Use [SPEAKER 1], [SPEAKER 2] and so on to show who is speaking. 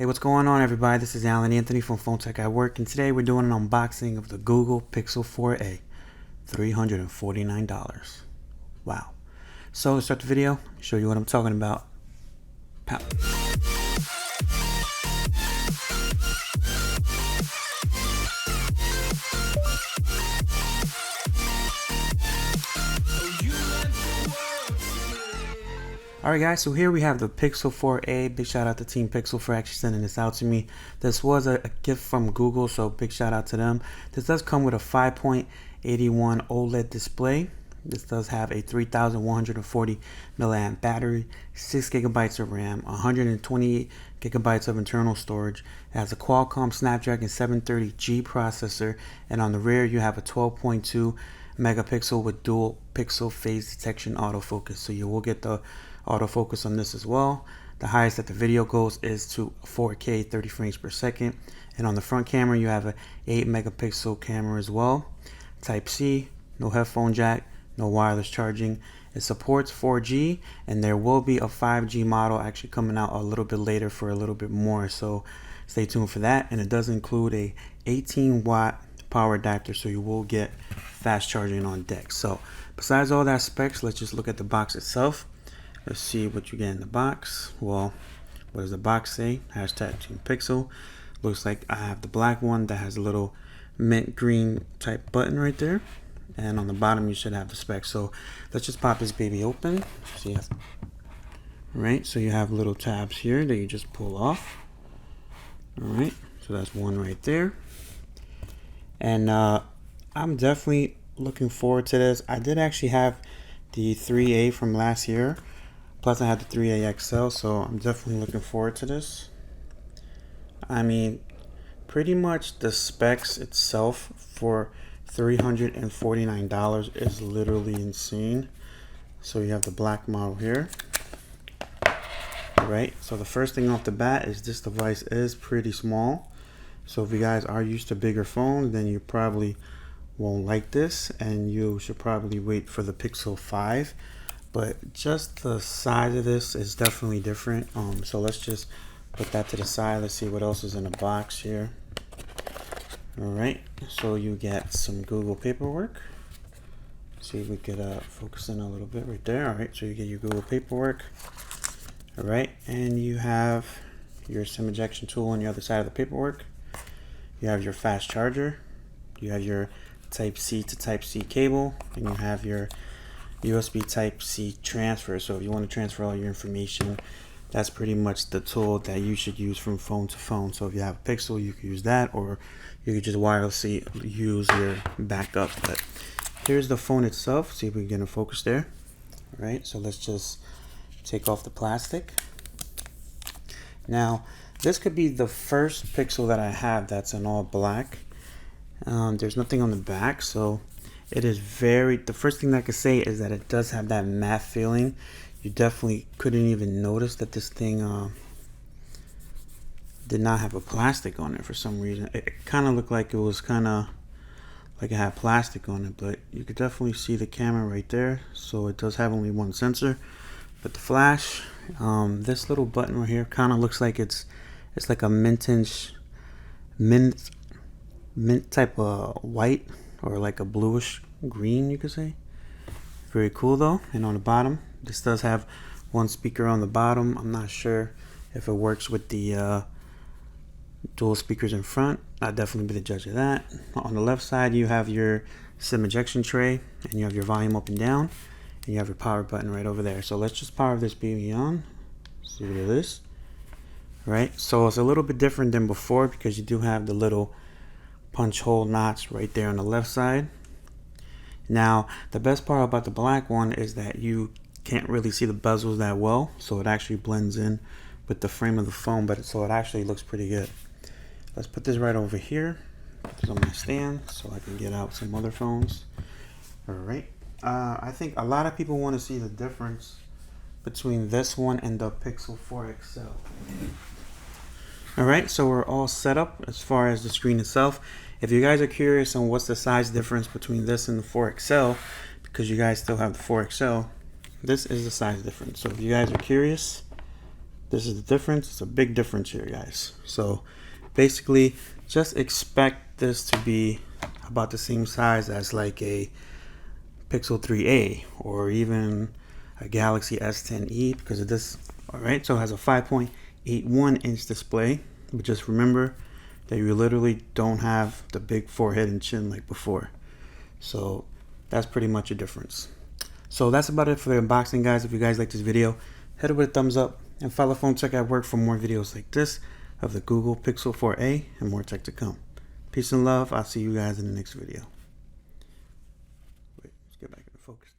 [SPEAKER 1] Hey, what's going on, everybody? This is Alan Anthony from Phone Tech at Work, and today we're doing an unboxing of the Google Pixel 4a, $349. Wow. So to start the video, show you what I'm talking about. Pow. Alright guys, so here we have the Pixel 4a. Big shout out to Team Pixel for actually sending this out to me. This was a gift from Google, so big shout out to them. This does come with a 5.81 OLED display. This does have a 3140 milliamp battery, 6 gigabytes of RAM, 128 gigabytes of internal storage. It has a Qualcomm Snapdragon 730G processor, and on the rear you have a 12.2 megapixel with dual pixel phase detection autofocus. So you will get the autofocus on this as well. The highest that the video goes is to 4K 30 frames per second, and on the front camera you have a 8 megapixel camera as well. Type C, no headphone jack, no wireless charging. It supports 4G, and there will be a 5G model actually coming out a little bit later for a little bit more, so stay tuned for that. And it does include a 18-watt power adapter, so you will get fast charging on deck. So besides all that specs, let's just look at the box itself. Let's see what you get in the box. Well, what does the box say? Hashtag Team Pixel. Looks like I have the black one that has a little mint green type button right there, and on the bottom you should have the specs. So let's just pop this baby open. See, right, so you have little tabs here that you just pull off. All right, so that's one right there, and I'm definitely looking forward to this. I did actually have the 3A from last year, plus I had the 3A XL, so I'm definitely looking forward to this. I mean, pretty much the specs itself for $349 is literally insane. So you have the black model here, right? So the first thing off the bat is this device is pretty small. So if you guys are used to bigger phones, then you probably won't like this, and you should probably wait for the Pixel 5. But just the size of this is definitely different. So let's just put that to the side. Let's see what else is in the box here. All right, so you get some Google paperwork. See if we could focus in a little bit right there. All right, so you get your Google paperwork. All right, and you have your SIM ejection tool on the other side of the paperwork. You have your fast charger. You have your Type C to Type C cable, and you have your USB Type C transfer. So if you want to transfer all your information, that's pretty much the tool that you should use from phone to phone. So if you have a Pixel, you could use that, or you could just wirelessly use your backup. But here's the phone itself. See if we can get in focus there. All right, so let's just take off the plastic. Now, this could be the first Pixel that I have that's in all black. There's nothing on the back, so it is the first thing that I could say is that it does have that matte feeling. You definitely couldn't even notice that this thing did not have a plastic on it for some reason. It kind of looked like it was kind of like it had plastic on it, but you could definitely see the camera right there. So it does have only one sensor. But the flash, this little button right here kind of looks like it's like a mint type of white, or like a bluish green, you could say. Very cool though. And on the bottom, this does have one speaker on the bottom. I'm not sure if it works with the dual speakers in front. I'll definitely be the judge of that. On the left side, you have your SIM ejection tray, and you have your volume up and down, and you have your power button right over there. So let's just power this baby on. See what it is. Right, so it's a little bit different than before because you do have the little punch hole notch right there on the left side. Now, the best part about the black one is that you can't really see the bezels that well, so it actually blends in with the frame of the phone, so it actually looks pretty good. Let's put this right over here. Put this on my stand so I can get out some other phones. All right. I think a lot of people want to see the difference between this one and the Pixel 4 XL. All right, so we're all set up as far as the screen itself. If you guys are curious on what's the size difference between this and the 4 XL, because you guys still have the 4 XL, this is the size difference. So if you guys are curious, This is the difference. It's a big difference here, guys. So basically, just expect this to be about the same size as like a Pixel 3a or even a Galaxy S10e because of this. All right, so it has a 5.81 inch display, but just remember that you literally don't have the big forehead and chin like before. So that's pretty much a difference. So that's about it for the unboxing, guys. If you guys like this video, hit it with a thumbs up and follow Phone Tech at Work for more videos like this of the Google Pixel 4a and more tech to come. Peace and love. I'll see you guys in the next video. Wait, let's get back into focus.